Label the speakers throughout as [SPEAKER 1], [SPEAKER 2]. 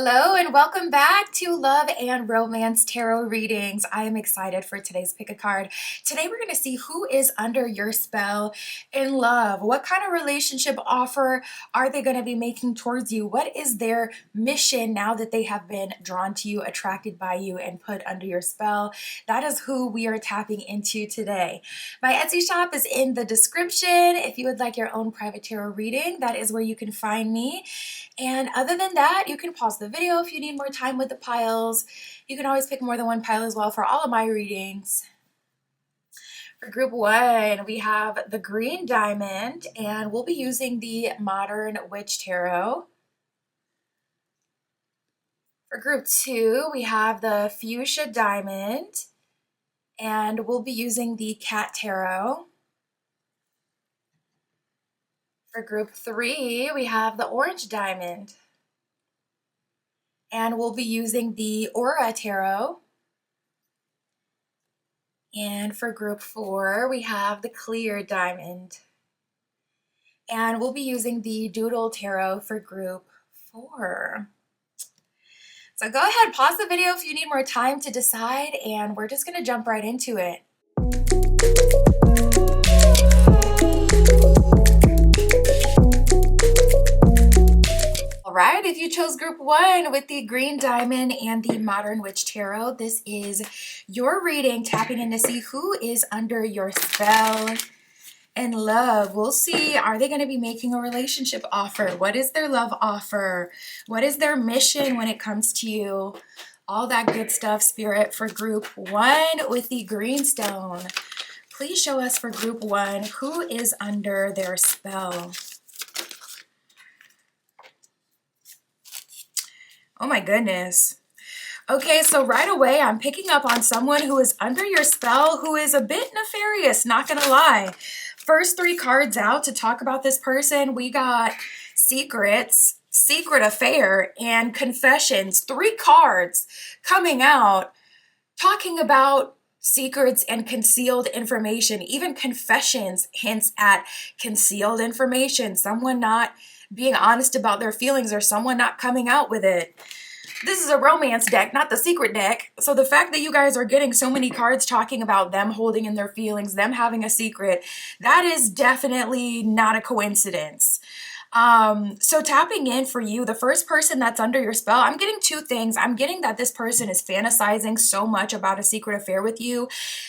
[SPEAKER 1] Hello and welcome back to Love and Romance Tarot Readings. I am excited for today's pick a card. Today we're going to see who is under your spell in love. What kind of relationship offer are they going to be making towards you? What is their mission now that they have been drawn to you, attracted by you, and put under your spell? That is who we are tapping into today. My Etsy shop is in the description. If you would like your own private tarot reading, that is where you can find me. And other than that, you can pause the video if you need more time with the piles. You can always pick more than one pile as well for all of my readings. For group one, we have the green diamond, and we'll be using the Modern Witch Tarot. For group two, we have the fuchsia diamond, and we'll be using the Cat Tarot. For group three, we have the orange diamond, and we'll be using the Aura Tarot. And for group four, we have the clear diamond, and we'll be using the Doodle Tarot for group four. So go ahead, pause the video if you need more time to decide, and we're just going to jump right into it. Alright, if you chose group one with the green diamond and the Modern Witch Tarot, this is your reading, tapping in to see who is under your spell in love. We'll see, are they going to be making a relationship offer? What is their love offer? What is their mission when it comes to you? All that good stuff, Spirit, for group one with the green stone. Please show us for group one who is under their spell. Oh my goodness. Okay, so right away I'm picking up on someone who is under your spell who is a bit nefarious, not gonna lie. First three cards out to talk about this person, we got secrets, secret affair, and confessions. Three cards coming out talking about secrets and concealed information. Even confessions hints at concealed information. Someone not being honest about their feelings or someone not coming out with it. This is a romance deck, not the secret deck. So the fact that you guys are getting so many cards talking about them holding in their feelings, them having a secret, that is definitely not a coincidence. So tapping in for you, the first person that's under your spell, I'm getting two things. I'm getting that this person is fantasizing so much about a secret affair with you,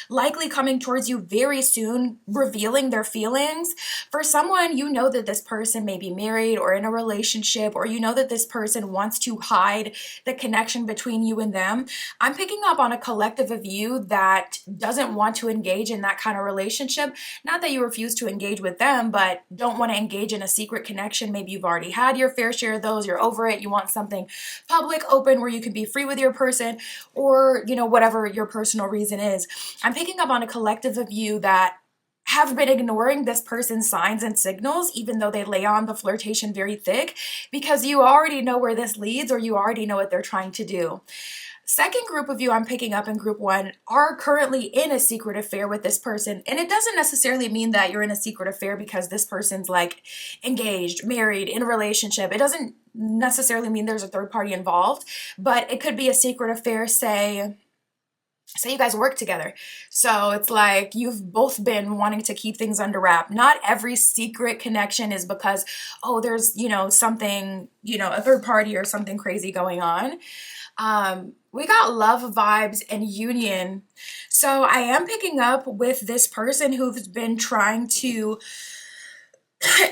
[SPEAKER 1] likely coming towards you very soon, revealing their feelings. For someone, you know that this person may be married or in a relationship, or you know that this person wants to hide the connection between you and them. I'm picking up on a collective of you that doesn't want to engage in that kind of relationship. Not that you refuse to engage with them, but don't want to engage in a secret connection. Maybe you've already had your fair share of those, you're over it, you want something public, open, where you can be free with your person, or, you know, whatever your personal reason is. I'm picking up on a collective of you that have been ignoring this person's signs and signals, even though they lay on the flirtation very thick, because you already know where this leads, or you already know what they're trying to do. Second group of you I'm picking up in group one are currently in a secret affair with this person. And it doesn't necessarily mean that you're in a secret affair because this person's like engaged, married, in a relationship. It doesn't necessarily mean there's a third party involved, but it could be a secret affair, say you guys work together. So it's like you've both been wanting to keep things under wrap. Not every secret connection is because, oh, there's, you know, something, you know, a third party or something crazy going on. We got love vibes and union. So I am picking up with this person who's been trying to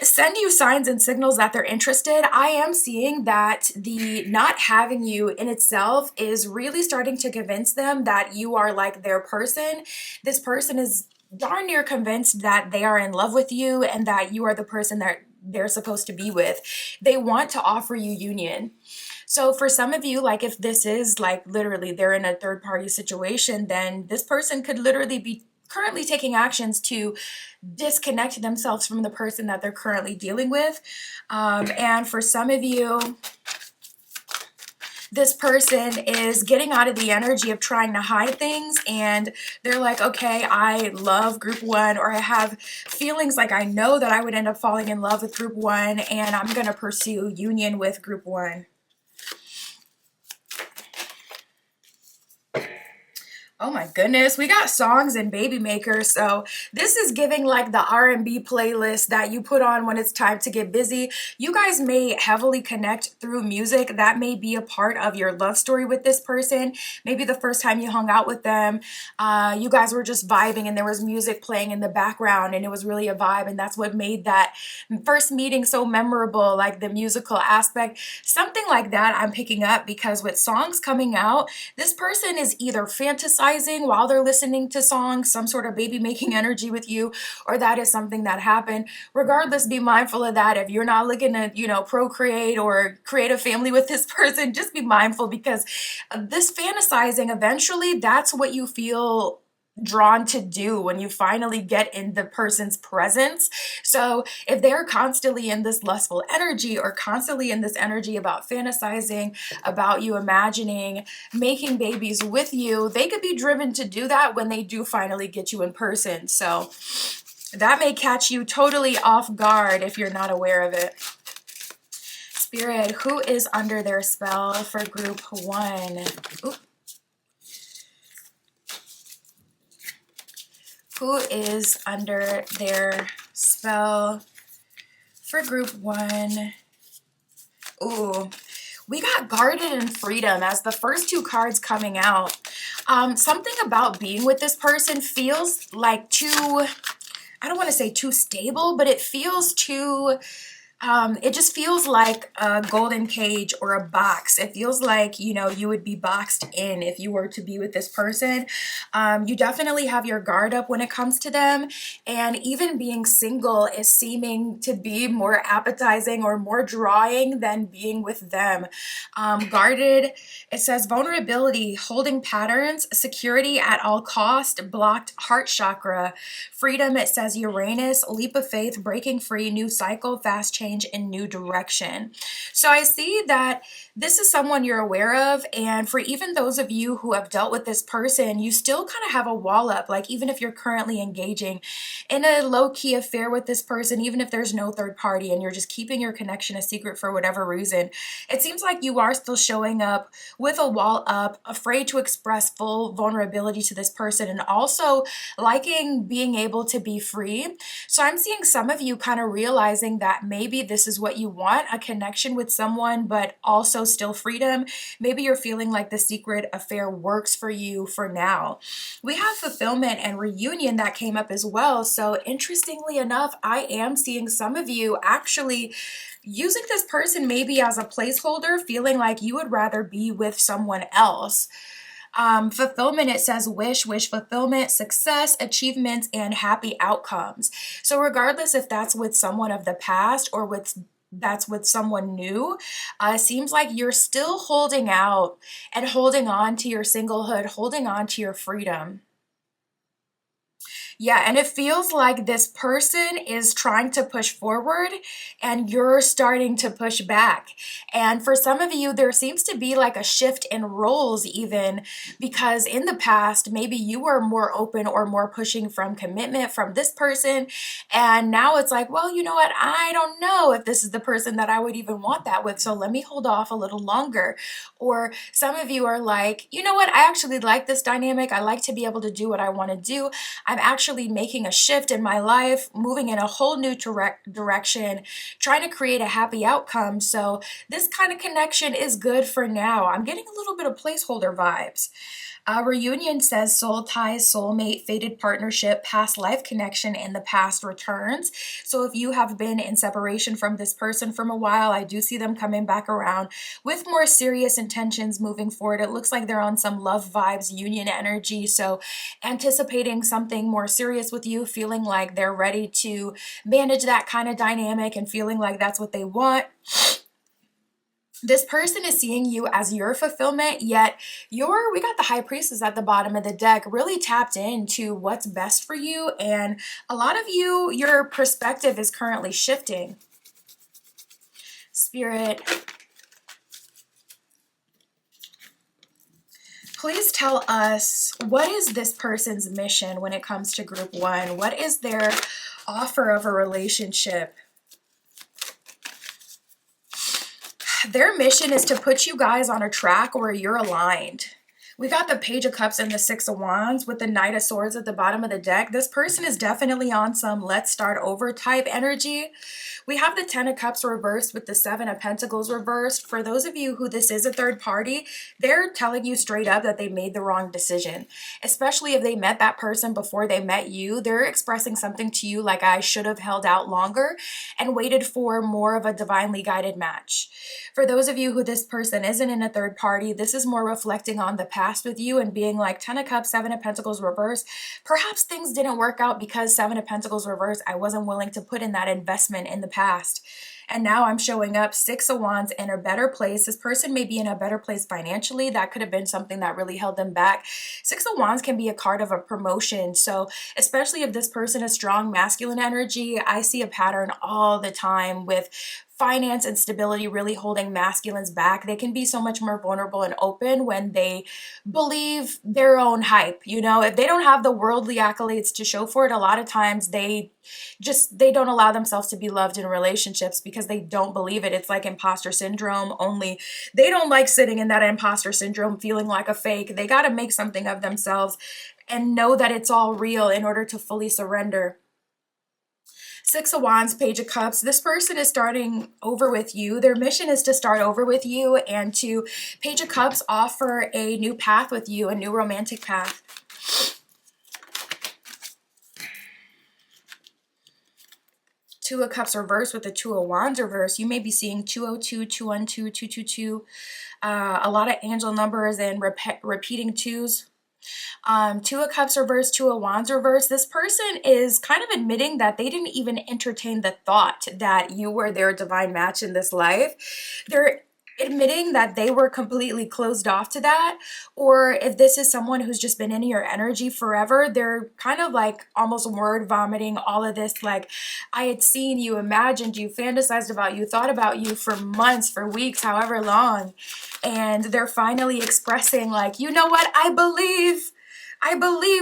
[SPEAKER 1] send you signs and signals that they're interested. I am seeing that the not having you in itself is really starting to convince them that you are like their person. This person is darn near convinced that they are in love with you and that you are the person that they're supposed to be with. They want to offer you union. So for some of you, like if this is like literally they're in a third party situation, then this person could literally be currently taking actions to disconnect themselves from the person that they're currently dealing with. And for some of you, this person is getting out of the energy of trying to hide things, and they're like, okay, I love group one, or I have feelings like I know that I would end up falling in love with group one, and I'm going to pursue union with group one. Oh my goodness, we got songs and baby makers. So this is giving like the R&B playlist that you put on when it's time to get busy. You guys may heavily connect through music. That may be a part of your love story with this person. Maybe the first time you hung out with them, you guys were just vibing and there was music playing in the background and it was really a vibe, and that's what made that first meeting so memorable, like the musical aspect. Something like that I'm picking up, because with songs coming out, this person is either fantasizing while they're listening to songs, some sort of baby making energy with you, or that is something that happened. Regardless, be mindful of that. If you're not looking to, procreate or create a family with this person, just be mindful, because this fantasizing, eventually, that's what you feel drawn to do when you finally get in the person's presence. So if they're constantly in this lustful energy, or constantly in this energy about fantasizing, about you imagining making babies with you, they could be driven to do that when they do finally get you in person. So that may catch you totally off guard if you're not aware of it. Spirit, who is under their spell for group 1? Ooh. Who is under their spell for group 1? Ooh, we got Guarded and Freedom as the first 2 cards coming out. Something about being with this person feels like too, I don't want to say too stable, but it feels too... it just feels like a golden cage or a box. It feels like, you would be boxed in if you were to be with this person. You definitely have your guard up when it comes to them. And even being single is seeming to be more appetizing or more drawing than being with them. Guarded, it says vulnerability, holding patterns, security at all cost, blocked heart chakra. Freedom, it says Uranus, leap of faith, breaking free, new cycle, fast change in new direction. So I see that this is someone you're aware of, and for even those of you who have dealt with this person, you still kind of have a wall up. Like, even if you're currently engaging in a low-key affair with this person, even if there's no third party and you're just keeping your connection a secret for whatever reason, it seems like you are still showing up with a wall up, afraid to express full vulnerability to this person, and also liking being able to be free. So I'm seeing some of you kind of realizing that maybe this is what you want, a connection with someone, but also still freedom. Maybe you're feeling like the secret affair works for you for now. We have fulfillment and reunion that came up as well. So interestingly enough, I am seeing some of you actually using this person maybe as a placeholder, feeling like you would rather be with someone else. Fulfillment, it says wish fulfillment, success, achievements, and happy outcomes. So regardless if that's with someone of the past or that's with someone new, it seems like you're still holding out and holding on to your singlehood, holding on to your freedom. Yeah, and it feels like this person is trying to push forward and you're starting to push back. And for some of you, there seems to be like a shift in roles even, because in the past, maybe you were more open or more pushing from commitment from this person. And now it's like, well, you know what? I don't know if this is the person that I would even want that with. So let me hold off a little longer. Or some of you are like, you know what? I actually like this dynamic. I like to be able to do what I want to do. I'm actually making a shift in my life, moving in a whole new direction, trying to create a happy outcome. So this kind of connection is good for now. I'm getting a little bit of placeholder vibes. Reunion says soul ties, soulmate, fated partnership, past life connection, and the past returns. So if you have been in separation from this person from a while, I do see them coming back around with more serious intentions moving forward. It looks like they're on some love vibes, union energy. So anticipating something more serious with you, feeling like they're ready to manage that kind of dynamic and feeling like that's what they want. This person is seeing you as your fulfillment, yet we got the High Priestess at the bottom of the deck, really tapped into what's best for you. And a lot of you, your perspective is currently shifting. Spirit, please tell us, what is this person's mission when it comes to group 1? What is their offer of a relationship? Their mission is to put you guys on a track where you're aligned, We got the Page of Cups and the Six of Wands with the Knight of Swords at the bottom of the deck. This person is definitely on some let's start over type energy. We have the Ten of Cups reversed with the Seven of Pentacles reversed. For those of you who this is a third party, they're telling you straight up that they made the wrong decision. Especially if they met that person before they met you, they're expressing something to you like, I should have held out longer and waited for more of a divinely guided match. For those of you who this person isn't in a third party, this is more reflecting on the past with you and being like, Ten of Cups, Seven of Pentacles reversed. Perhaps things didn't work out because Seven of Pentacles reversed. I wasn't willing to put in that investment in the past. And now I'm showing up Six of Wands in a better place. This person may be in a better place financially. That could have been something that really held them back. Six of Wands can be a card of a promotion. So especially if this person has strong masculine energy, I see a pattern all the time with finance and stability really holding masculines back. They can be so much more vulnerable and open when they believe their own hype. You know, if they don't have the worldly accolades to show for it, a lot of times they don't allow themselves to be loved in relationships because they don't believe it. It's like imposter syndrome, only they don't like sitting in that imposter syndrome feeling like a fake. They got to make something of themselves and know that it's all real in order to fully surrender. Six of Wands, Page of Cups. This person is starting over with you. Their mission is to start over with you and to Page of Cups offer a new path with you, a new romantic path. Two of Cups reversed with the Two of Wands reversed. You may be seeing 202, 212, 222. A lot of angel numbers and repeating twos. Two of Cups reversed, Two of Wands reversed. This person is kind of admitting that they didn't even entertain the thought that you were their divine match in this life. They're admitting that they were completely closed off to that, or if this is someone who's just been in your energy forever, they're kind of like almost word vomiting all of this, like, I had seen you, imagined you, fantasized about you, thought about you for months, for weeks, however long, and they're finally expressing like, you know what, I believe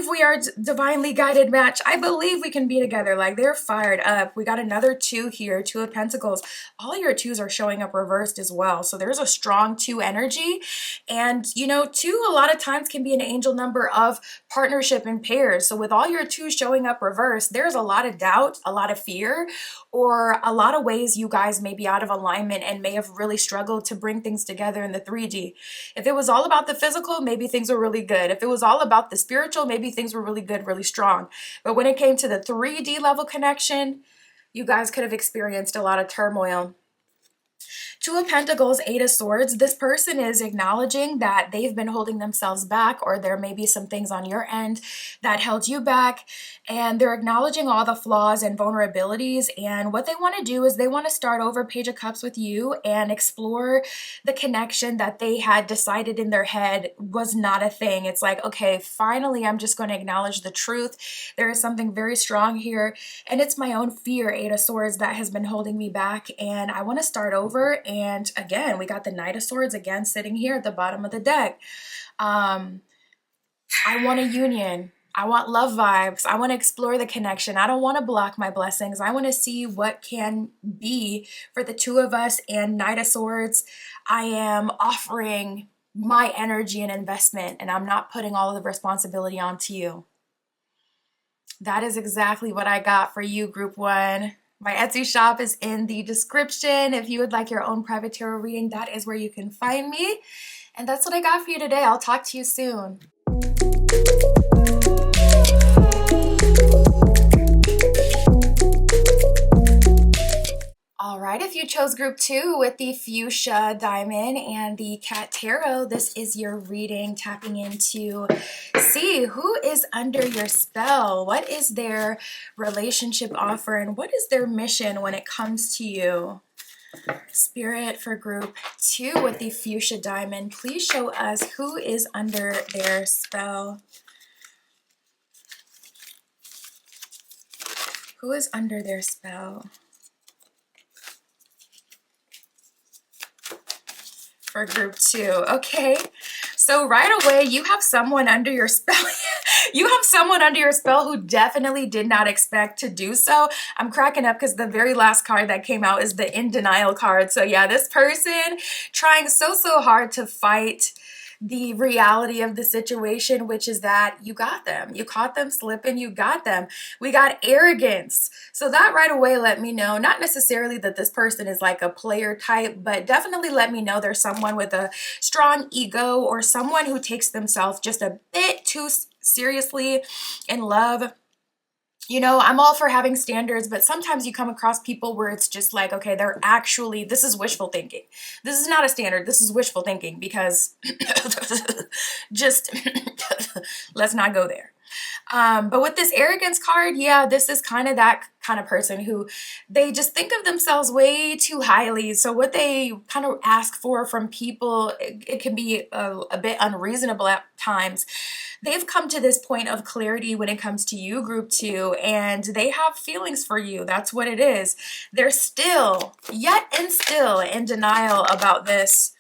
[SPEAKER 1] we are divinely guided match. I believe we can be together. Like, they're fired up. We got another two here, Two of Pentacles. All your twos are showing up reversed as well. So there's a strong two energy. And, you know, two a lot of times can be an angel number of partnership in pairs. So with all your twos showing up reversed, there's a lot of doubt, a lot of fear, or a lot of ways you guys may be out of alignment and may have really struggled to bring things together in the 3D. If it was all about the physical, maybe things were really good. If it was all about the spiritual, maybe things were really good, really strong. But when it came to the 3D level connection, you guys could have experienced a lot of turmoil. Two of Pentacles, Eight of Swords. This person is acknowledging that they've been holding themselves back, or there may be some things on your end that held you back, and they're acknowledging all the flaws and vulnerabilities, and what they want to do is they want to start over, Page of Cups, with you and explore the connection that they had decided in their head was not a thing. It's like, okay, finally I'm just going to acknowledge the truth. There is something very strong here, and it's my own fear, Eight of Swords, that has been holding me back, and I want to start over. And again, we got the Knight of Swords again sitting here at the bottom of the deck. I want a union. I want love vibes. I want to explore the connection. I don't want to block my blessings. I want to see what can be for the two of us. And Knight of Swords, I am offering my energy and investment, and I'm not putting all of the responsibility onto you. That is exactly what I got for you, Group 1. My Etsy shop is in the description. If you would like your own private tarot reading, that is where you can find me. And that's what I got for you today. I'll talk to you soon. All right, if you chose Group 2 with the Fuchsia Diamond and the Cat Tarot, this is your reading, tapping into see who is under your spell. What is their relationship offer and what is their mission when it comes to you? Spirit for Group 2 with the Fuchsia Diamond, please show us who is under their spell. Who is under their spell? For Group 2. Okay, so right away you have someone under your spell. You have someone under your spell who definitely did not expect to do so. I'm cracking up because the very last card that came out is the In Denial card. So yeah, this person trying so hard to fight the reality of the situation, which is that you got them. You caught them slipping, you got them. We got arrogance. So that right away let me know, not necessarily that this person is like a player type, but definitely let me know there's someone with a strong ego or someone who takes themselves just a bit too seriously in love. I'm all for having standards, but sometimes you come across people where it's just like, okay, they're actually, this is wishful thinking. This is not a standard. This is wishful thinking because just let's not go there. But with this arrogance card, yeah, this is kind of that kind of person who they just think of themselves way too highly. So what they kind of ask for from people, it can be a bit unreasonable at times. They've come to this point of clarity when it comes to you, group two, and they have feelings for you. That's what it is. They're still, yet and still, in denial about this.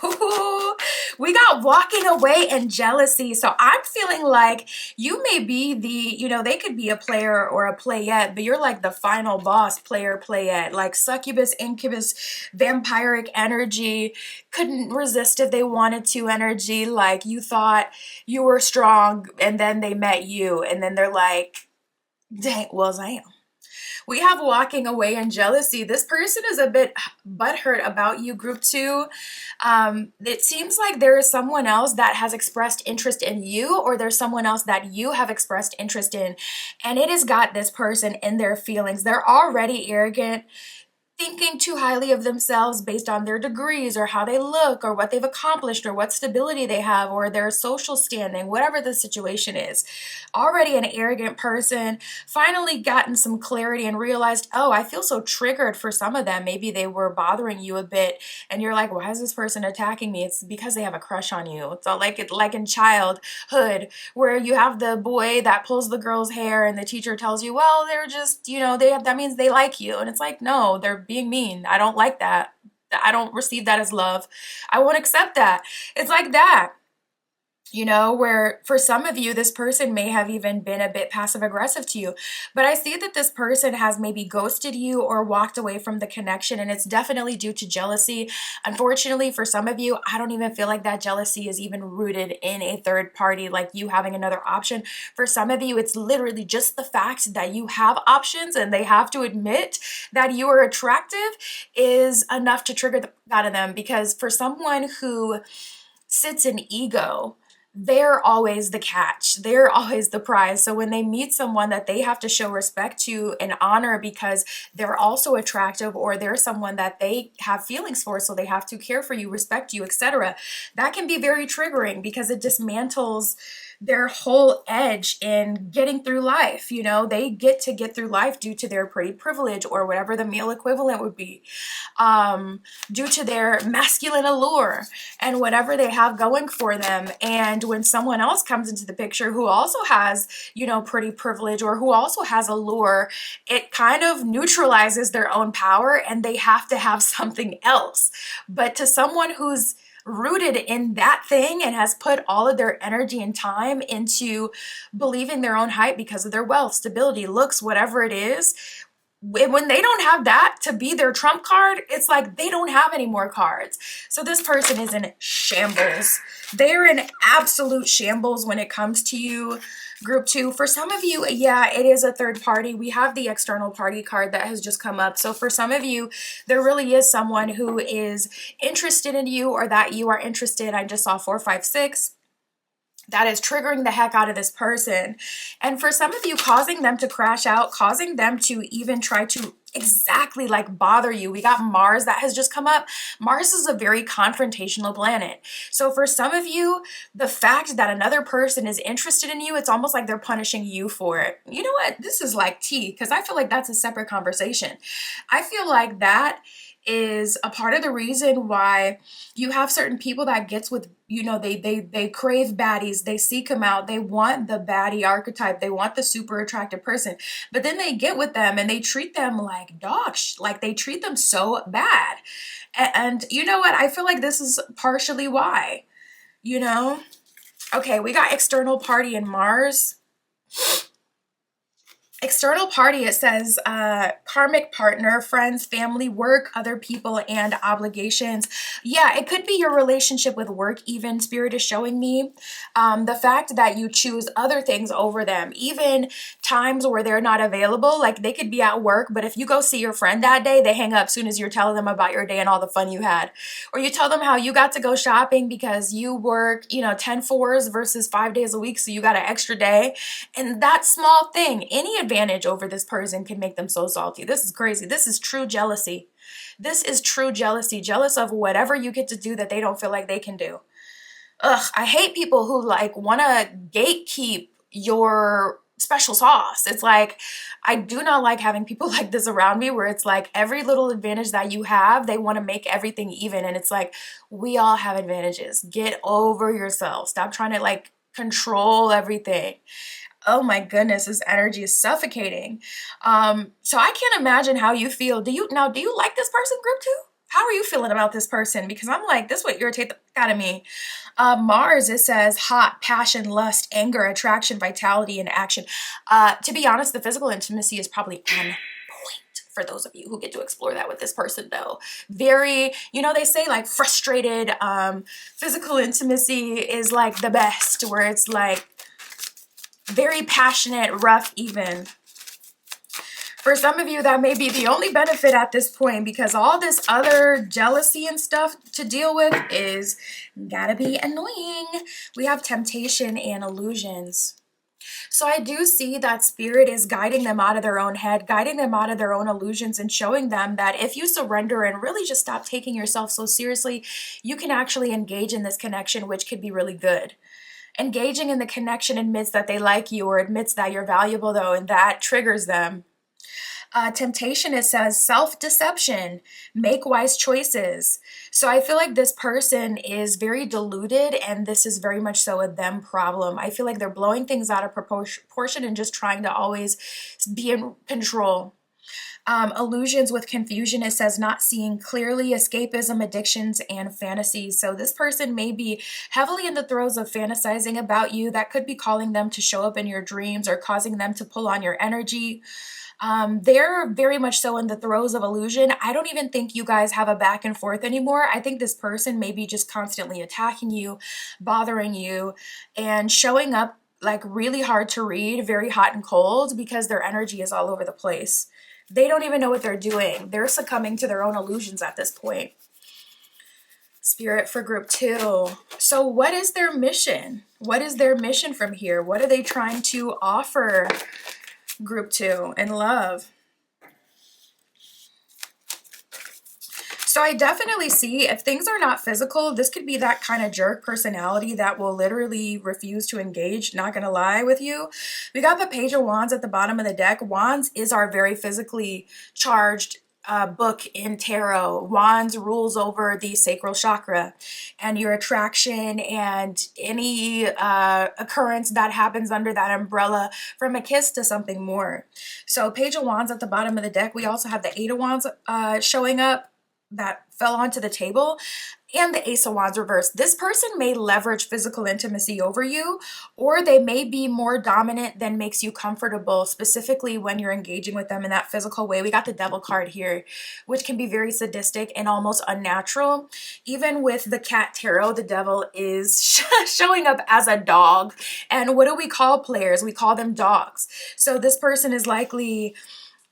[SPEAKER 1] Ooh, we got walking away and jealousy. So I'm feeling like you may be they could be a player or a playette, but you're like the final boss player playette, like succubus, incubus, vampiric energy, couldn't resist if they wanted to energy. Like you thought you were strong and then they met you and then they're like, dang, well, damn. We have walking away and jealousy. This person is a bit butthurt about you, group two. It seems like there is someone else that has expressed interest in you, or there's someone else that you have expressed interest in, and it has got this person in their feelings. They're already arrogant, thinking too highly of themselves based on their degrees or how they look or what they've accomplished or what stability they have or their social standing, whatever the situation is. Already an arrogant person, finally gotten some clarity and realized, oh, I feel so triggered for some of them. Maybe they were bothering you a bit and you're like, why is this person attacking me? It's because they have a crush on you. It's all like in childhood where you have the boy that pulls the girl's hair and the teacher tells you, well, they're just, that means they like you. And it's like, no, they're being mean. I don't like that. I don't receive that as love. I won't accept that. It's like that. Where for some of you, this person may have even been a bit passive aggressive to you. But I see that this person has maybe ghosted you or walked away from the connection, and it's definitely due to jealousy. Unfortunately, for some of you, I don't even feel like that jealousy is even rooted in a third party, like you having another option. For some of you, it's literally just the fact that you have options and they have to admit that you are attractive is enough to trigger the out of them. Because for someone who sits in ego, they're always the catch. They're always the prize. So when they meet someone that they have to show respect to and honor because they're also attractive or they're someone that they have feelings for, so they have to care for you, respect you, etc., that can be very triggering because it dismantles their whole edge in getting through life. They get through life due to their pretty privilege or whatever the male equivalent would be, due to their masculine allure and whatever they have going for them. And when someone else comes into the picture who also has, pretty privilege or who also has allure, it kind of neutralizes their own power and they have to have something else. But to someone who's rooted in that thing and has put all of their energy and time into believing their own hype because of their wealth, stability, looks, whatever it is, when they don't have that to be their trump card, it's like they don't have any more cards. So this person is in shambles. They're in absolute shambles when it comes to you, group two. For some of you, yeah, it is a third party. We have the external party card that has just come up. So for some of you, there really is someone who is interested in you or that you are interested. I just saw 4, 5, 6. That is triggering the heck out of this person. And for some of you, causing them to crash out, causing them to even try to exactly like bother you. We got Mars that has just come up. Mars is a very confrontational planet. So for some of you, the fact that another person is interested in you, it's almost like they're punishing you for it. You know what? This is like tea because I feel like that's a separate conversation. I feel like is a part of the reason why you have certain people that gets with, they crave baddies, they seek them out, they want the baddie archetype, they want the super attractive person, but then they get with them and they treat them like dogs, like they treat them so bad. And you know what? I feel like this is partially why, Okay, we got external party in Mars. External party, it says karmic partner, friends, family, work, other people, and obligations. Yeah, it could be your relationship with work, even. Spirit is showing me the fact that you choose other things over them, even times where they're not available. Like they could be at work, but if you go see your friend that day, they hang up as soon as you're telling them about your day and all the fun you had. Or you tell them how you got to go shopping because you work, 10 fours versus 5 days a week, so you got an extra day. And that small thing, any advantage over this person can make them so salty. This is crazy. This is true jealousy. This is true jealousy. Jealous of whatever you get to do that they don't feel like they can do. Ugh, I hate people who like want to gatekeep your special sauce. It's like, I do not like having people like this around me where it's like every little advantage that you have, they want to make everything even. And it's like, we all have advantages. Get over yourself. Stop trying to like control everything. Oh my goodness, this energy is suffocating. So I can't imagine how you feel. Do you like this person, group two? How are you feeling about this person? Because I'm like, this would irritate the fuck out of me. Mars, it says hot, passion, lust, anger, attraction, vitality, and action. To be honest, the physical intimacy is probably on point for those of you who get to explore that with this person, though. Very, they say like frustrated physical intimacy is like the best, where it's like very passionate, rough even. For some of you, that may be the only benefit at this point, because all this other jealousy and stuff to deal with is gotta be annoying. We have temptation and illusions. So I do see that spirit is guiding them out of their own head, guiding them out of their own illusions, and showing them that if you surrender and really just stop taking yourself so seriously, you can actually engage in this connection, which could be really good. Engaging in the connection admits that they like you, or admits that you're valuable, though, and that triggers them. Temptation, it says self-deception, make wise choices. So I feel like this person is very deluded, and this is very much so a them problem. I feel like they're blowing things out of proportion and just trying to always be in control. Illusions with confusion, it says not seeing clearly, escapism, addictions, and fantasies. So this person may be heavily in the throes of fantasizing about you. That could be calling them to show up in your dreams or causing them to pull on your energy. They're very much so in the throes of illusion. I don't even think you guys have a back and forth anymore. I think this person may be just constantly attacking you, bothering you, and showing up like really hard to read, very hot and cold, because their energy is all over the place. They don't even know what they're doing. They're succumbing to their own illusions at this point. Spirit for group two. So what is their mission? What is their mission from here? What are they trying to offer group two in love? So I definitely see, if things are not physical, this could be that kind of jerk personality that will literally refuse to engage, not gonna lie with you. We got the Page of Wands at the bottom of the deck. Wands is our very physically charged book in tarot. Wands rules over the sacral chakra and your attraction and any occurrence that happens under that umbrella, from a kiss to something more. So Page of Wands at the bottom of the deck. We also have the Eight of Wands showing up that fell onto the table, and the Ace of Wands reversed. This person may leverage physical intimacy over you, or they may be more dominant than makes you comfortable, specifically when you're engaging with them in that physical way. We got the Devil card here, which can be very sadistic and almost unnatural. Even with the Cat Tarot, the Devil is showing up as a dog. And what do we call players? We call them dogs. So this person is likely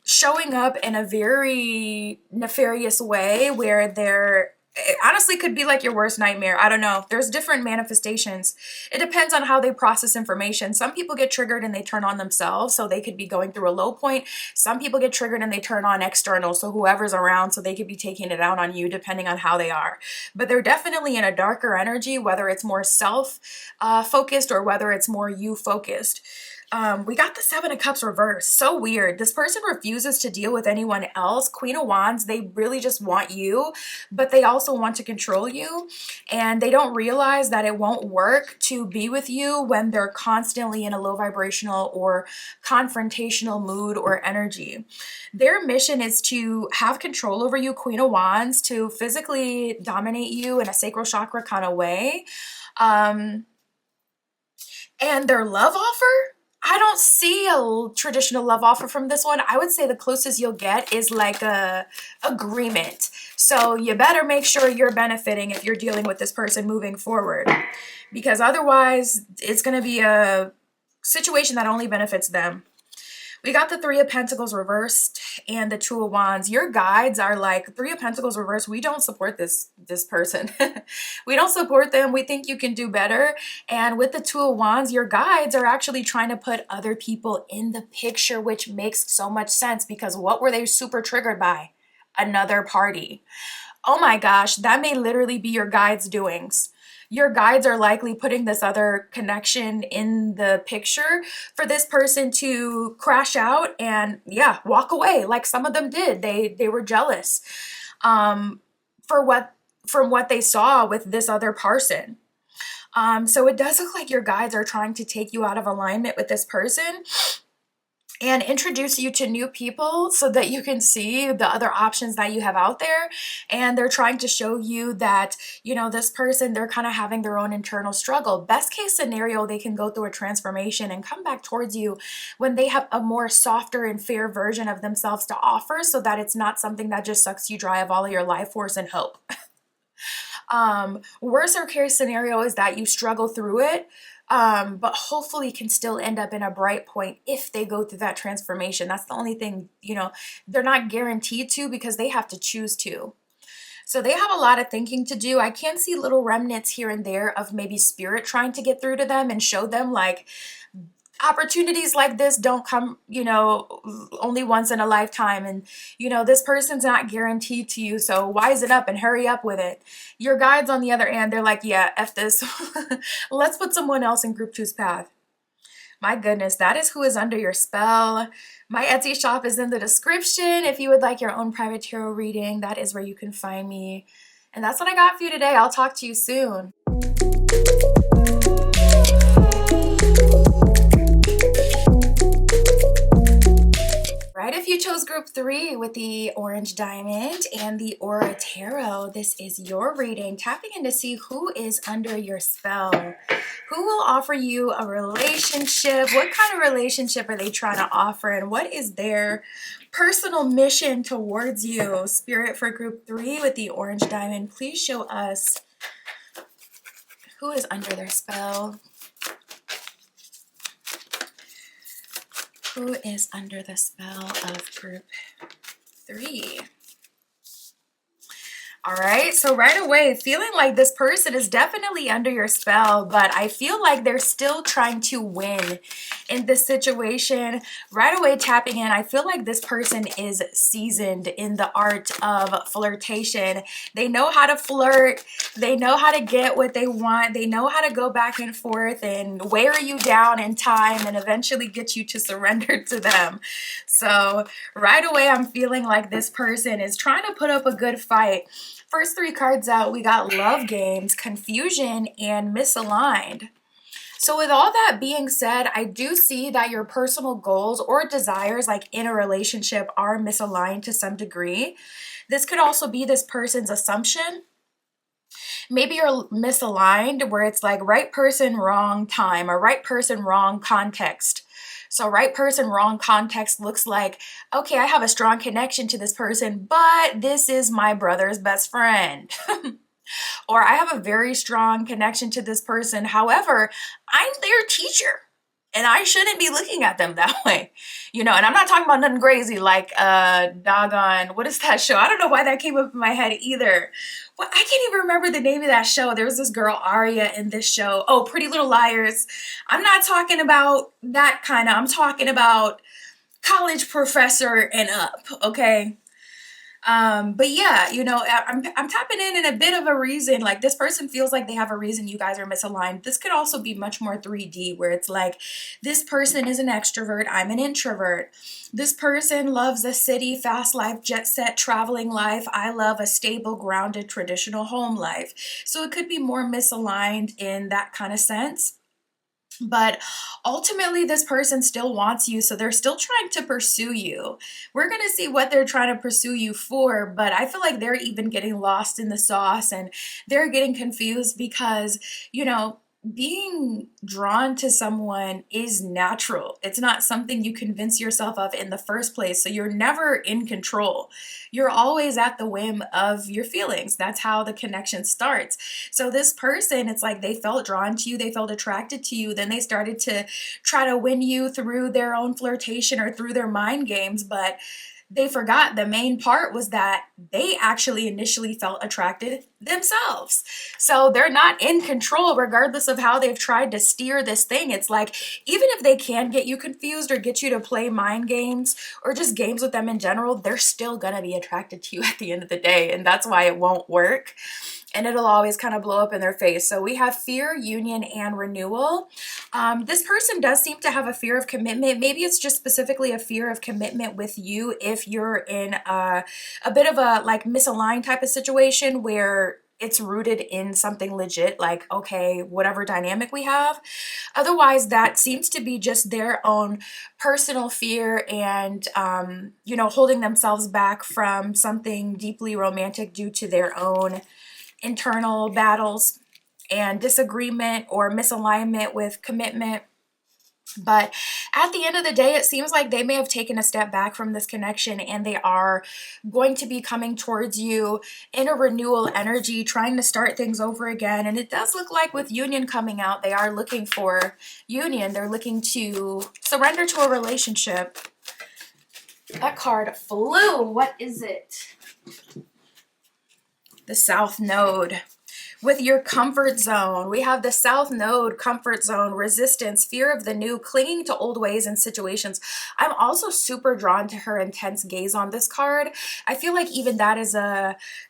[SPEAKER 1] showing up in a very nefarious way, where it honestly could be like your worst nightmare. I don't know. There's different manifestations. It depends on how they process information. Some people get triggered and they turn on themselves, so they could be going through a low point. Some people get triggered and they turn on external, so whoever's around, so they could be taking it out on you depending on how they are. But they're definitely in a darker energy, whether it's more self focused or whether it's more you focused. We got the Seven of Cups reversed. So weird. This person refuses to deal with anyone else. Queen of Wands, they really just want you, but they also want to control you. And they don't realize that it won't work to be with you when they're constantly in a low vibrational or confrontational mood or energy. Their mission is to have control over you, Queen of Wands, to physically dominate you in a sacral chakra kind of way. And their love offer? don't see a traditional love offer from this one. I would say the closest you'll get is like a agreement. So you better make sure you're benefiting if you're dealing with this person moving forward, because otherwise it's going to be a situation that only benefits them. We got the Three of Pentacles reversed and the Two of Wands. Your guides are like, Three of Pentacles reversed, we don't support this person. We don't support them. We think you can do better. And with the Two of Wands, your guides are actually trying to put other people in the picture, which makes so much sense, because what were they super triggered by? Another party. Oh my gosh, that may literally be your guides' doings. Your guides are likely putting this other connection in the picture for this person to crash out and walk away, like some of them did. They were jealous from what they saw with this other person. So it does look like your guides are trying to take you out of alignment with this person and introduce you to new people so that you can see the other options that you have out there. And they're trying to show you that, this person, they're kind of having their own internal struggle. Best case scenario, they can go through a transformation and come back towards you when they have a more softer and fair version of themselves to offer, so that it's not something that just sucks you dry of all of your life force and hope. Worst case scenario is that you struggle through it, but hopefully can still end up in a bright point if they go through that transformation. That's the only thing, they're not guaranteed to, because they have to choose to. So they have a lot of thinking to do. I can see little remnants here and there of maybe spirit trying to get through to them and show them like, opportunities like this don't come, only once in a lifetime. And, this person's not guaranteed to you. So wise it up and hurry up with it. Your guides, on the other hand, they're like, yeah, F this. Let's put someone else in group two's path. My goodness, that is who is under your spell. My Etsy shop is in the description. If you would like your own private tarot reading, that is where you can find me. And that's what I got for you today. I'll talk to you soon. Right, if you chose group 3 with the orange diamond and the aura tarot, this is your reading, tapping in to see who is under your spell. Who will offer you a relationship? What kind of relationship are they trying to offer? And what is their personal mission towards you? Spirit, for group 3 with the orange diamond, please show us who is under their spell. Who is under the spell of group 3? All right, so right away, feeling like this person is definitely under your spell, but I feel like they're still trying to win in this situation. Right away, tapping in, I feel like this person is seasoned in the art of flirtation. They know how to flirt. They know how to get what they want. They know how to go back and forth and wear you down in time and eventually get you to surrender to them. So right away, I'm feeling like this person is trying to put up a good fight. First 3 cards out, we got love games, confusion, and misaligned. So with all that being said, I do see that your personal goals or desires, like in a relationship, are misaligned to some degree. This could also be this person's assumption. Maybe you're misaligned where it's like right person, wrong time, or right person, wrong context. So right person, wrong context looks like, okay, I have a strong connection to this person, but this is my brother's best friend. Or I have a very strong connection to this person. However, I'm their teacher and I shouldn't be looking at them that way. And I'm not talking about nothing crazy like doggone, what is that show? I don't know why that came up in my head either. Well, I can't even remember the name of that show. There was this girl, Aria, in this show. Oh, Pretty Little Liars. I'm not talking about that kind of, I'm talking about college professor and up, okay? But yeah, I'm tapping in a bit of a reason, like this person feels like they have a reason you guys are misaligned. This could also be much more 3D where it's like, this person is an extrovert, I'm an introvert. This person loves a city, fast life, jet set, traveling life. I love a stable, grounded, traditional home life. So it could be more misaligned in that kind of sense. But ultimately, this person still wants you, so they're still trying to pursue you. We're going to see what they're trying to pursue you for, but I feel like they're even getting lost in the sauce and they're getting confused because, being drawn to someone is natural. It's not something you convince yourself of in the first place. So you're never in control. You're always at the whim of your feelings. That's how the connection starts. So this person, it's like they felt drawn to you, they felt attracted to you, then they started to try to win you through their own flirtation or through their mind games, but they forgot the main part was that they actually initially felt attracted themselves. So they're not in control regardless of how they've tried to steer this thing. It's like, even if they can get you confused or get you to play mind games or just games with them in general, they're still gonna be attracted to you at the end of the day. And that's why it won't work. And it'll always kind of blow up in their face. So we have fear, union, and renewal. This person does seem to have a fear of commitment. Maybe it's just specifically a fear of commitment with you if you're in a bit of a like misaligned type of situation where it's rooted in something legit, like, okay, whatever dynamic we have. Otherwise, that seems to be just their own personal fear and, holding themselves back from something deeply romantic due to their own internal battles and disagreement or misalignment with commitment. But at the end of the day, it seems like they may have taken a step back from this connection and they are going to be coming towards you in a renewal energy, trying to start things over again. And it does look like with union coming out, they are looking for union. They're looking to surrender to a relationship. That card flew. What is it? The South Node. With your comfort zone, we have the South Node, comfort zone, resistance, fear of the new, clinging to old ways and situations. I'm also super drawn to her intense gaze on this card. I feel like even that is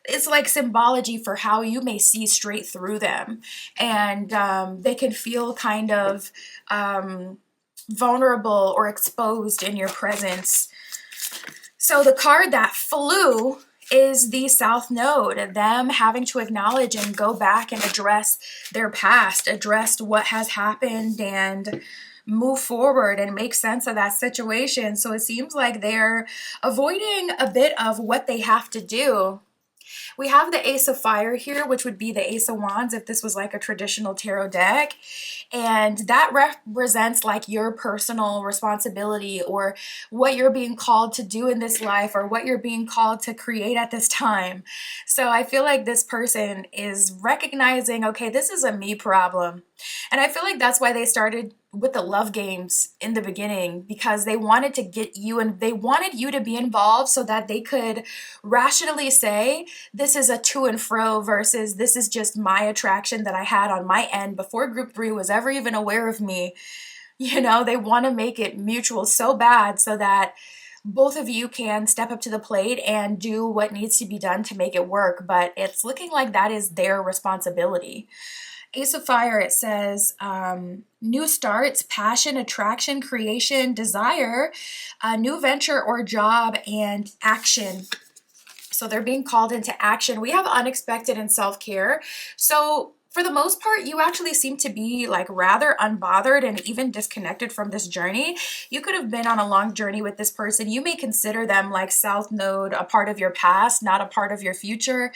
[SPEAKER 1] it's like symbology for how you may see straight through them. And they can feel kind of vulnerable or exposed in your presence. So the card that flew is the South Node, them having to acknowledge and go back and address their past, address what has happened and move forward and make sense of that situation. So it seems like they're avoiding a bit of what they have to do. We have the Ace of Fire here, which would be the Ace of Wands if this was like a traditional tarot deck. And that represents like your personal responsibility or what you're being called to do in this life or what you're being called to create at this time. So I feel like this person is recognizing, okay, this is a me problem. And I feel like that's why they started with the love games in the beginning, because they wanted to get you and they wanted you to be involved so that they could rationally say this is a to and fro versus this is just my attraction that I had on my end before group 3 was ever even aware of me. They want to make it mutual so bad so that both of you can step up to the plate and do what needs to be done to make it work. But it's looking like that is their responsibility. Ace of Fire, it says new starts, passion, attraction, creation, desire, a new venture or job, and action. So they're being called into action. We have unexpected and self-care. So for the most part, you actually seem to be like rather unbothered and even disconnected from this journey. You could have been on a long journey with this person. You may consider them like South Node, a part of your past, not a part of your future.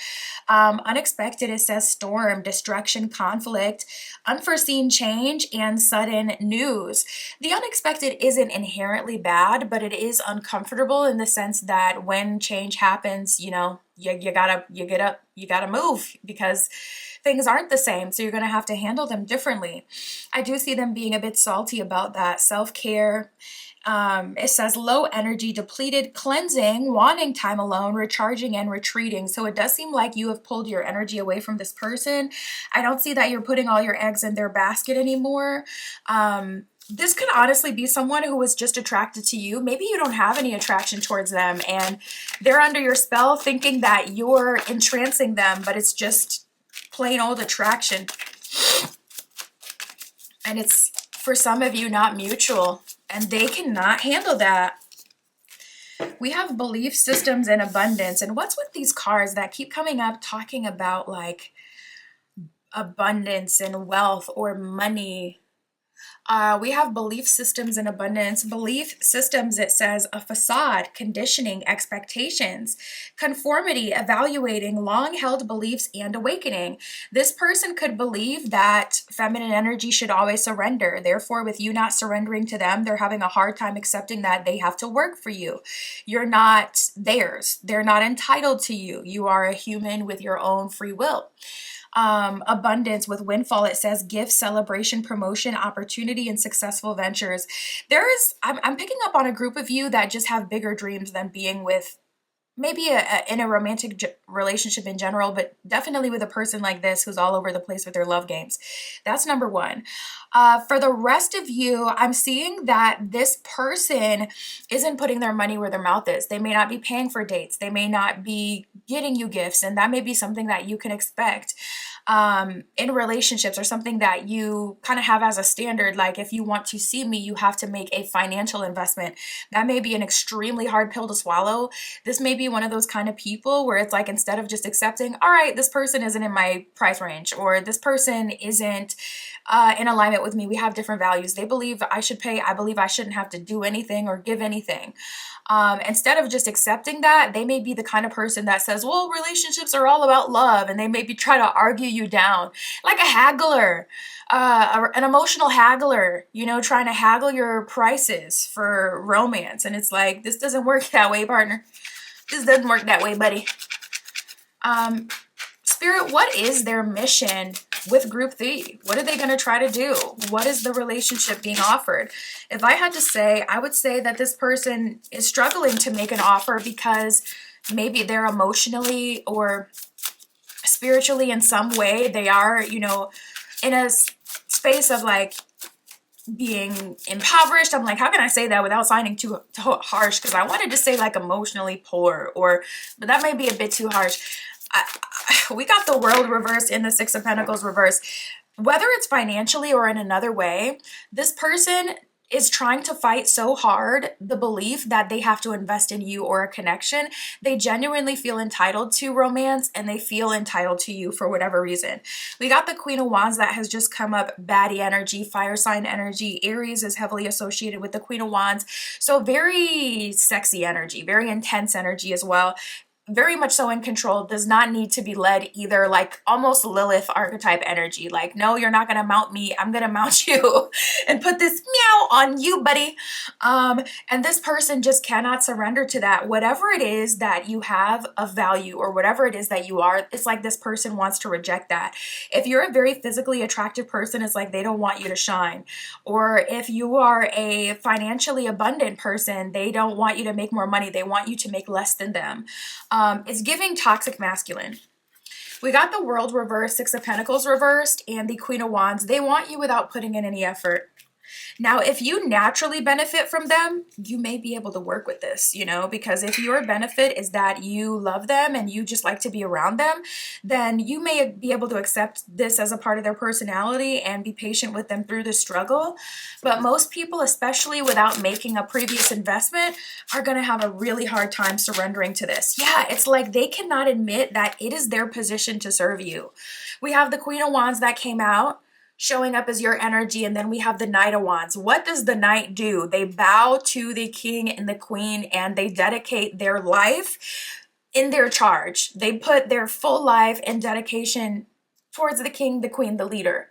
[SPEAKER 1] Unexpected, it says storm, destruction, conflict, unforeseen change, and sudden news. The unexpected isn't inherently bad, but it is uncomfortable in the sense that when change happens, you gotta move because things aren't the same. So you're going to have to handle them differently. I do see them being a bit salty about that. Self-care. It says low energy, depleted, cleansing, wanting time alone, recharging, and retreating. So it does seem like you have pulled your energy away from this person. I don't see that you're putting all your eggs in their basket anymore. This could honestly be someone who was just attracted to you. Maybe you don't have any attraction towards them and they're under your spell thinking that you're entrancing them, but it's just plain old attraction. And it's, for some of you, not mutual. And they cannot handle that. We have belief systems and abundance. And what's with these cards that keep coming up talking about like abundance and wealth or money? We have belief systems in abundance. Belief systems, it says a facade, conditioning, expectations, conformity, evaluating long-held beliefs, and awakening. This person could believe that feminine energy should always surrender. Therefore, with you not surrendering to them, they're having a hard time accepting that they have to work for you. You're not theirs. They're not entitled to you. You are a human with your own free will. Abundance with windfall, it says gift, celebration, promotion, opportunity, and successful ventures. I'm picking up on a group of you that just have bigger dreams than being with maybe in a romantic relationship in general, but definitely with a person like this who's all over the place with their love games. That's number one. For the rest of you, I'm seeing that this person isn't putting their money where their mouth is. They may not be paying for dates. They may not be getting you gifts, and that may be something that you can expect in relationships, or something that you kind of have as a standard. Like, if you want to see me, you have to make a financial investment. That may be an extremely hard pill to swallow. This may be one of those kind of people where it's like, instead of just accepting, all right, this person isn't in my price range, or this person isn't in alignment with me, we have different values, they believe I should pay, I believe I shouldn't have to do anything or give anything. Instead of just accepting that, they may be the kind of person that says, well, relationships are all about love, and they maybe try to argue you down, like a haggler, an emotional haggler, trying to haggle your prices for romance. And it's like, this doesn't work that way, partner. This doesn't work that way, buddy. Spirit, what is their mission with group 3? What are they going to try to do? What is the relationship being offered? If I had to say, I would say that this person is struggling to make an offer because maybe they're emotionally or spiritually in some way, they are, in a space of like being impoverished. I'm like, how can I say that without sounding too harsh? Because I wanted to say like emotionally poor, but that might be a bit too harsh. We got the World reversed in the Six of Pentacles reversed. Whether it's financially or in another way, this person is trying to fight so hard the belief that they have to invest in you or a connection. They genuinely feel entitled to romance, and they feel entitled to you for whatever reason. We got the Queen of Wands that has just come up, baddie energy, fire sign energy. Aries is heavily associated with the Queen of Wands. So very sexy energy, very intense energy as well. Very much so in control, does not need to be led either, like almost Lilith archetype energy. Like, no, you're not going to mount me. I'm going to mount you and put this meow on you, buddy. And this person just cannot surrender to that. Whatever it is that you have of value, or whatever it is that you are, it's like this person wants to reject that. If you're a very physically attractive person, it's like they don't want you to shine. Or if you are a financially abundant person, they don't want you to make more money. They want you to make less than them. It's giving toxic masculine. We got the World reversed, Six of Pentacles reversed, and the Queen of Wands. They want you without putting in any effort. Now, if you naturally benefit from them, you may be able to work with this, because if your benefit is that you love them and you just like to be around them, then you may be able to accept this as a part of their personality and be patient with them through the struggle. But most people, especially without making a previous investment, are going to have a really hard time surrendering to this. Yeah, it's like they cannot admit that it is their position to serve you. We have the Queen of Wands that came out, showing up as your energy, and then we have the Knight of Wands. What does the Knight do? They bow to the King and the Queen, and they dedicate their life in their charge. They put their full life and dedication towards the King, the Queen, the leader.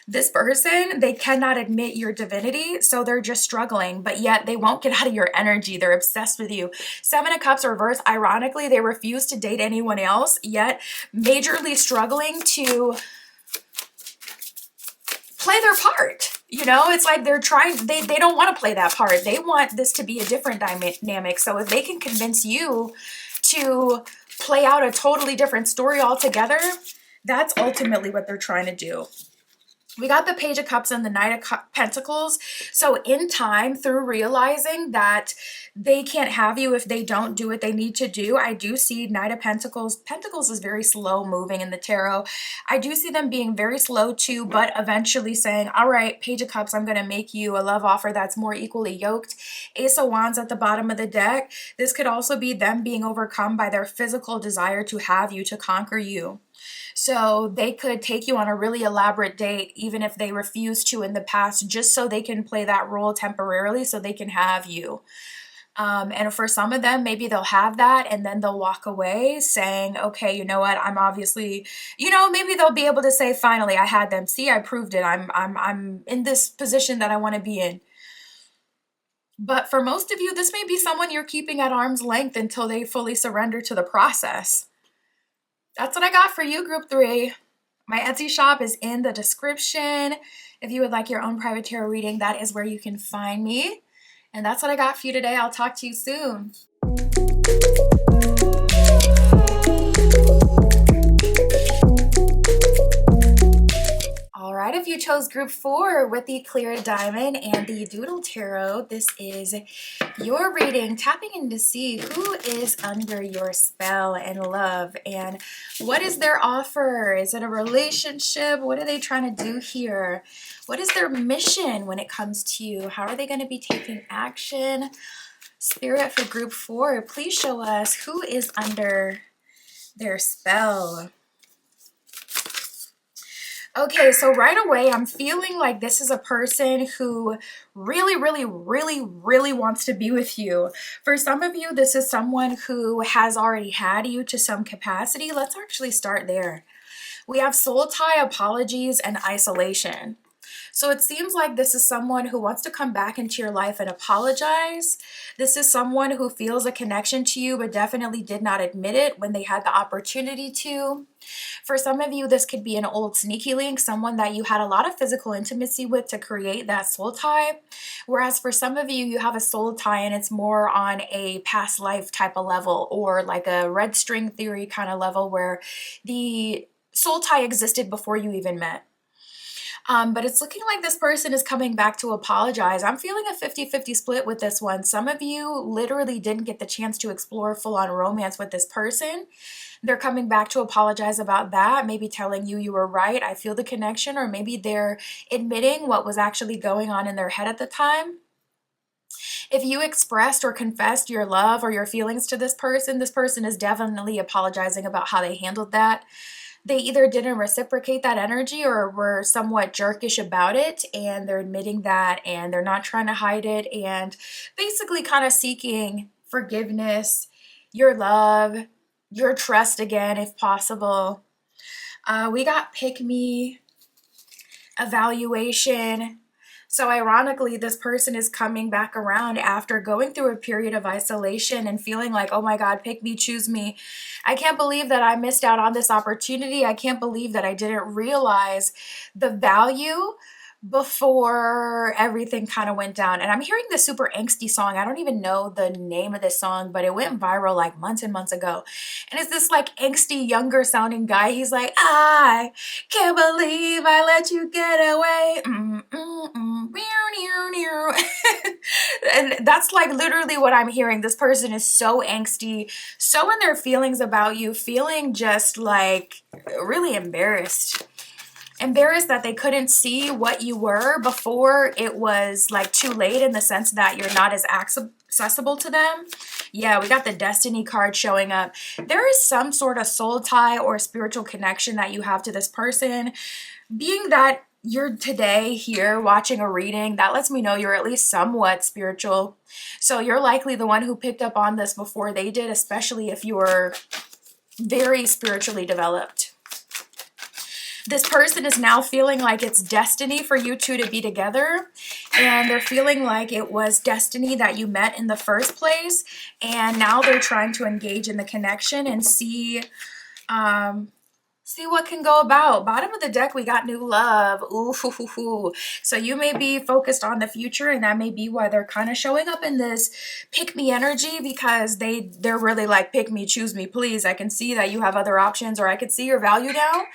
[SPEAKER 1] This person, they cannot admit your divinity, so they're just struggling, but yet they won't get out of your energy. They're obsessed with you. Seven of Cups reversed. Ironically, they refuse to date anyone else, yet majorly struggling to play their part. It's like they're trying, they don't want to play that part. They want this to be a different dynamic. So if they can convince you to play out a totally different story altogether, that's ultimately what they're trying to do. We got the Page of Cups and the Knight of Pentacles. So in time, through realizing that they can't have you if they don't do what they need to do, I do see Knight of Pentacles. Pentacles is very slow moving in the tarot. I do see them being very slow too, but eventually saying, all right, Page of Cups, I'm going to make you a love offer that's more equally yoked. Ace of Wands at the bottom of the deck. This could also be them being overcome by their physical desire to have you, to conquer you. So they could take you on a really elaborate date, even if they refused to in the past, just so they can play that role temporarily so they can have you. And for some of them, maybe they'll have that and then they'll walk away saying, okay, you know what? I'm obviously, maybe they'll be able to say, finally, I had them. See, I proved it. I'm in this position that I want to be in. But for most of you, this may be someone you're keeping at arm's length until they fully surrender to the process. That's what I got for you, group 3. My Etsy shop is in the description. If you would like your own private tarot reading, that is where you can find me. And that's what I got for you today. I'll talk to you soon. All right, if you chose group 4 with the clear diamond and the doodle tarot, this is your reading, tapping in to see who is under your spell and love and what is their offer. Is it a relationship? What are they trying to do here? What is their mission when it comes to you? How are they going to be taking action? Spirit for group 4, please show us who is under their spell. Okay, so right away, I'm feeling like this is a person who really, really, really, really wants to be with you. For some of you, this is someone who has already had you to some capacity. Let's actually start there. We have soul tie, apologies, and isolation. So it seems like this is someone who wants to come back into your life and apologize. This is someone who feels a connection to you, but definitely did not admit it when they had the opportunity to. For some of you, this could be an old sneaky link, someone that you had a lot of physical intimacy with to create that soul tie. Whereas for some of you, you have a soul tie and it's more on a past life type of level, or like a red string theory kind of level where the soul tie existed before you even met. But it's looking like this person is coming back to apologize. I'm feeling a 50-50 split with this one. Some of you literally didn't get the chance to explore full-on romance with this person. They're coming back to apologize about that, maybe telling you you were right, I feel the connection, or maybe they're admitting what was actually going on in their head at the time. If you expressed or confessed your love or your feelings to this person is definitely apologizing about how they handled that. They either didn't reciprocate that energy or were somewhat jerkish about it, and they're admitting that and they're not trying to hide it and basically kind of seeking forgiveness, your love, your trust again if possible. We got pick me, evaluation. So ironically, this person is coming back around after going through a period of isolation and feeling like, oh my God, pick me, choose me. I can't believe that I missed out on this opportunity. I can't believe that I didn't realize the value before everything kind of went down. And I'm hearing this super angsty song. I don't even know the name of this song, but it went viral like months and months ago. And it's this like angsty, younger sounding guy. He's like, I can't believe I let you get away. And that's like literally what I'm hearing. This person is so angsty, so in their feelings about you, feeling just like really embarrassed. Embarrassed that they couldn't see what you were before it was like too late, in the sense that you're not as accessible to them. Yeah, we got the Destiny card showing up. There is some sort of soul tie or spiritual connection that you have to this person. Being that you're today here watching a reading, that lets me know you're at least somewhat spiritual. So you're likely the one who picked up on this before they did, especially if you're very spiritually developed. This person is now feeling like it's destiny for you two to be together, and they're feeling like it was destiny that you met in the first place, and now they're trying to engage in the connection and see what can go about. Bottom of the deck, we got new love. Ooh, hoo, hoo, hoo. So you may be focused on the future, and that may be why they're kind of showing up in this pick me energy, because they're really like, pick me, choose me, please. I can see that you have other options, or I could see your value now.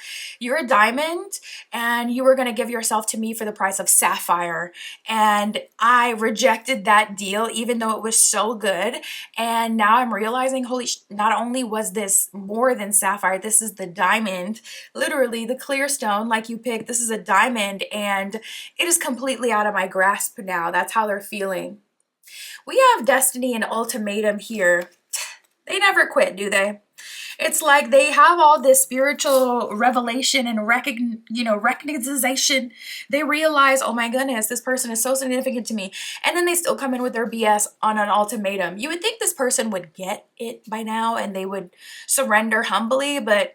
[SPEAKER 1] You're a diamond, and you were going to give yourself to me for the price of sapphire. And I rejected that deal, even though it was so good. And now I'm realizing, not only was this more than sapphire, this is the diamond. Literally the clear stone like you picked. This is a diamond, and it is completely out of my grasp now. That's how they're feeling. We have destiny and ultimatum here. They never quit, do they? It's like they have all this spiritual revelation and recognition. They realize, oh my goodness, this person is so significant to me. And then they still come in with their BS on an ultimatum. You would think this person would get it by now and they would surrender humbly, but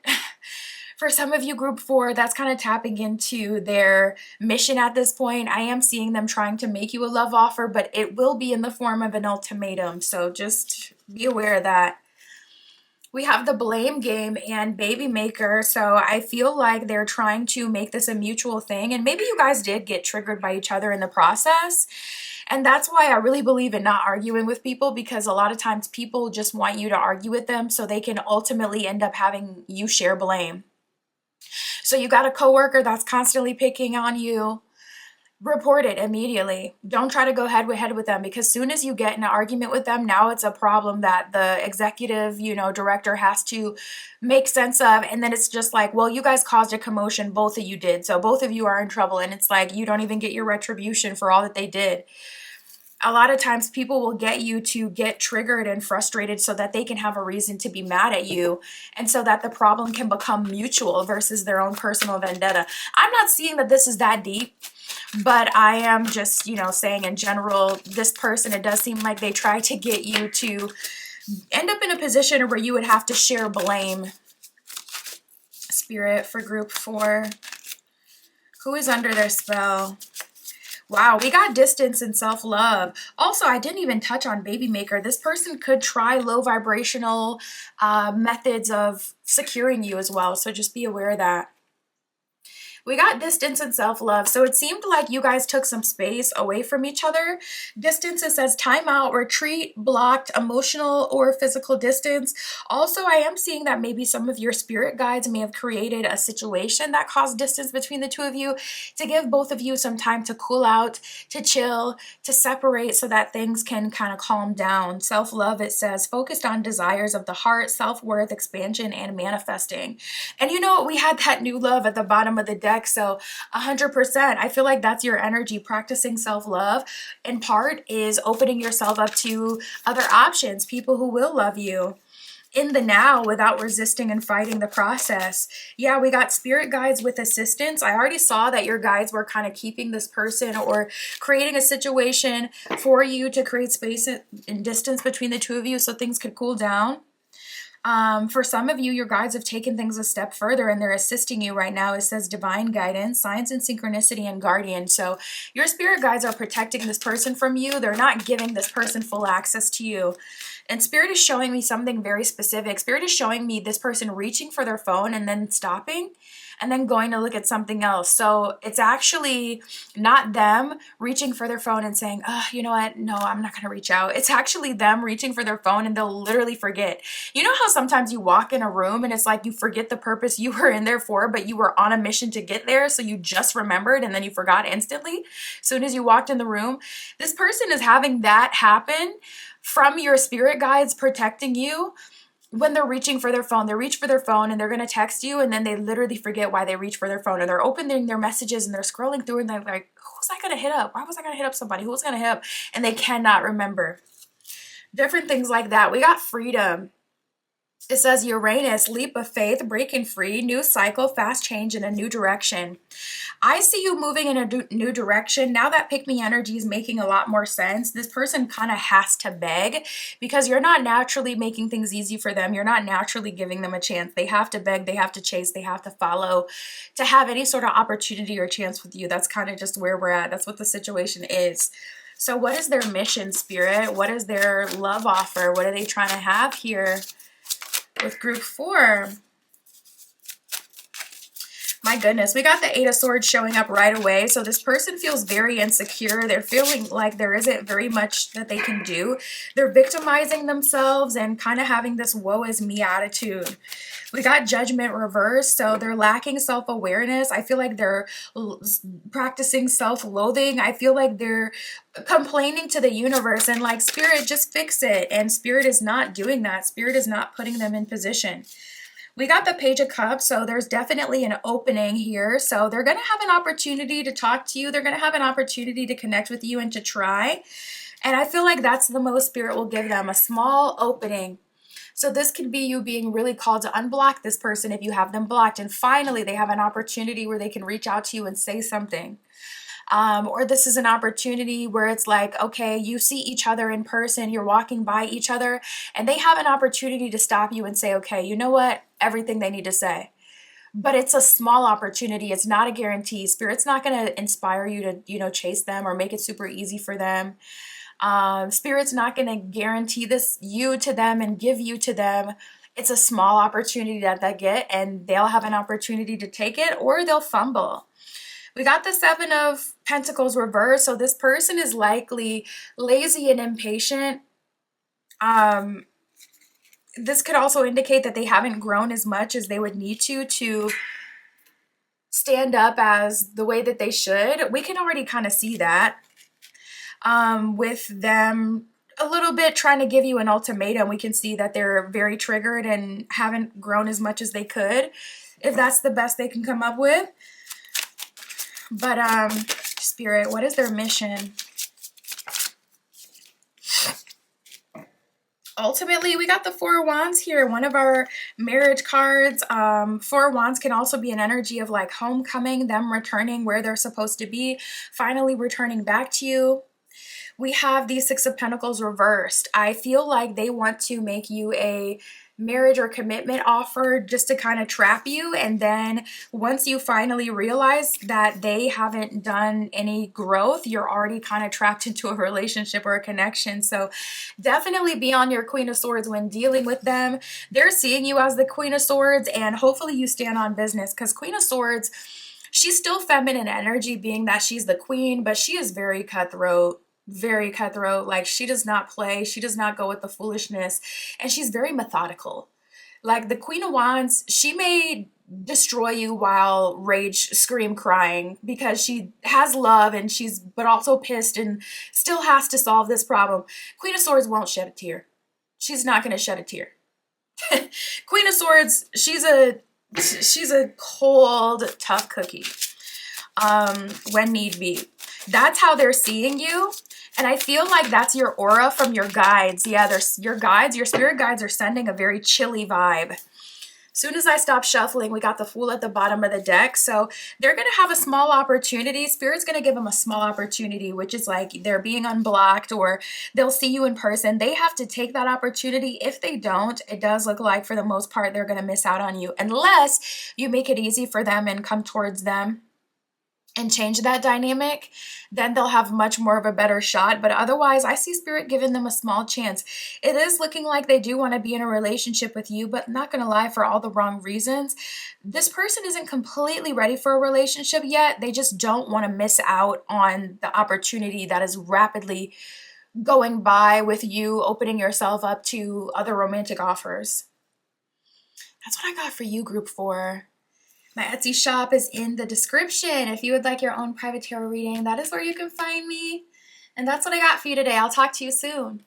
[SPEAKER 1] for some of you, group 4, that's kind of tapping into their mission at this point. I am seeing them trying to make you a love offer, but it will be in the form of an ultimatum. So just be aware of that. We have the blame game and baby maker. So I feel like they're trying to make this a mutual thing. And maybe you guys did get triggered by each other in the process. And that's why I really believe in not arguing with people, because a lot of times people just want you to argue with them so they can ultimately end up having you share blame. So you got a coworker that's constantly picking on you, report it immediately. Don't try to go head to head with them, because soon as you get in an argument with them, now it's a problem that the executive, director has to make sense of. And then it's just like, well, you guys caused a commotion, both of you did. So both of you are in trouble. And it's like, you don't even get your retribution for all that they did. A lot of times people will get you to get triggered and frustrated so that they can have a reason to be mad at you, and so that the problem can become mutual versus their own personal vendetta. I'm not seeing that this is that deep, but I am just, saying in general, this person, it does seem like they try to get you to end up in a position where you would have to share blame. Spirit, for group 4, who is under their spell? Wow, we got distance and self-love. Also, I didn't even touch on baby maker. This person could try low vibrational methods of securing you as well. So just be aware of that. We got distance and self-love. So it seemed like you guys took some space away from each other. Distance, it says time out, retreat, blocked, emotional or physical distance. Also, I am seeing that maybe some of your spirit guides may have created a situation that caused distance between the two of you, to give both of you some time to cool out, to chill, to separate, so that things can kind of calm down. Self-love, it says, focused on desires of the heart, self-worth, expansion, and manifesting. And we had that new love at the bottom of the deck. So 100%, I feel like that's your energy. Practicing self-love in part is opening yourself up to other options, people who will love you in the now without resisting and fighting the process. Yeah, we got spirit guides with assistance. I already saw that your guides were kind of keeping this person or creating a situation for you to create space and distance between the two of you so things could cool down. For some of you, your guides have taken things a step further and they're assisting you right now. It says divine guidance, signs and synchronicity, and guardian. So your spirit guides are protecting this person from you. They're not giving this person full access to you. And Spirit is showing me something very specific. Spirit is showing me this person reaching for their phone and then stopping and then going to look at something else. So it's actually not them reaching for their phone and saying, oh, you know what? No, I'm not going to reach out. It's actually them reaching for their phone and they'll literally forget. You know how sometimes you walk in a room and it's like you forget the purpose you were in there for, but you were on a mission to get there. So you just remembered and then you forgot instantly as soon as you walked in the room. This person is having that happen from your spirit guides protecting you. When they're reaching for their phone, they reach for their phone and they're going to text you, and then they literally forget why they reach for their phone, and they're opening their messages and they're scrolling through and they're like, who was I going to hit up? Why was I going to hit up somebody? Who was going to hit up? And they cannot remember. Different things like that. We got freedom. It says Uranus, leap of faith, breaking free, new cycle, fast change in a new direction. I see you moving in a new direction. Now that pick me energy is making a lot more sense. This person kind of has to beg because you're not naturally making things easy for them. You're not naturally giving them a chance. They have to beg, they have to chase, they have to follow to have any sort of opportunity or chance with you. That's kind of just where we're at. That's what the situation is. So what is their mission, Spirit? What is their love offer? What are they trying to have here with group 4? My goodness, we got the 8 of Swords showing up right away. So this person feels very insecure. They're feeling like there isn't very much that they can do. They're victimizing themselves and kind of having this woe is me attitude. We got Judgment reversed, so they're lacking self-awareness. I feel like they're practicing self-loathing. I feel like they're complaining to the universe and like, Spirit, just fix it. And Spirit is not doing that. Spirit is not putting them in position. We got the Page of Cups, so there's definitely an opening here. So they're going to have an opportunity to talk to you. They're going to have an opportunity to connect with you and to try. And I feel like that's the most Spirit will give them, a small opening. So this could be you being really called to unblock this person if you have them blocked. And finally, they have an opportunity where they can reach out to you and say something. Or this is an opportunity where it's like, okay, you see each other in person, you're walking by each other, and they have an opportunity to stop you and say, okay, you know what? Everything they need to say. But it's a small opportunity. It's not a guarantee. Spirit's not going to inspire you to, chase them or make it super easy for them. Spirit's not going to guarantee this you to them and give you to them. It's a small opportunity that they get, and they'll have an opportunity to take it, or they'll fumble. We got the Seven of Pentacles reversed, so this person is likely lazy and impatient. This could also indicate that they haven't grown as much as they would need to stand up as the way that they should. We can already kind of see that with them a little bit trying to give you an ultimatum. We can see that they're very triggered and haven't grown as much as they could, if that's the best they can come up with. But Spirit, what is their mission? Ultimately, we got the Four of Wands here, one of our marriage cards. Four of Wands can also be an energy of like homecoming, them returning where they're supposed to be, finally returning back to you. We have the Six of Pentacles reversed. I feel like they want to make you a marriage or commitment offer just to kind of trap you, and then once you finally realize that they haven't done any growth, you're already kind of trapped into a relationship or a connection. So definitely be on your Queen of Swords when dealing with them. They're seeing you as the Queen of Swords, and hopefully you stand on business, because Queen of Swords, she's still feminine energy, being that she's the queen, but she is very cutthroat. Very cutthroat. Like, she does not play. She does not go with the foolishness. And she's very methodical. Like, the Queen of Wands, she may destroy you while rage, scream, crying, because she has love and she's but also pissed and still has to solve this problem. Queen of Swords won't shed a tear. She's not going to shed a tear. Queen of Swords, she's a cold, tough cookie when need be. That's how they're seeing you. And I feel like that's your aura from your guides. Yeah, your guides, your spirit guides are sending a very chilly vibe. Soon as I stop shuffling, we got the Fool at the bottom of the deck. So they're going to have a small opportunity. Spirit's going to give them a small opportunity, which is like they're being unblocked, or they'll see you in person. They have to take that opportunity. If they don't, it does look like for the most part they're going to miss out on you, unless you make it easy for them and come towards them and change that dynamic. Then they'll have much more of a better shot. But otherwise, I see Spirit giving them a small chance. It is looking like they do want to be in a relationship with you, but not going to lie, for all the wrong reasons. This person isn't completely ready for a relationship yet. They just don't want to miss out on the opportunity that is rapidly going by with you opening yourself up to other romantic offers. That's what I got for you, Group 4. My Etsy shop is in the description. If you would like your own private tarot reading, that is where you can find me. And that's what I got for you today. I'll talk to you soon.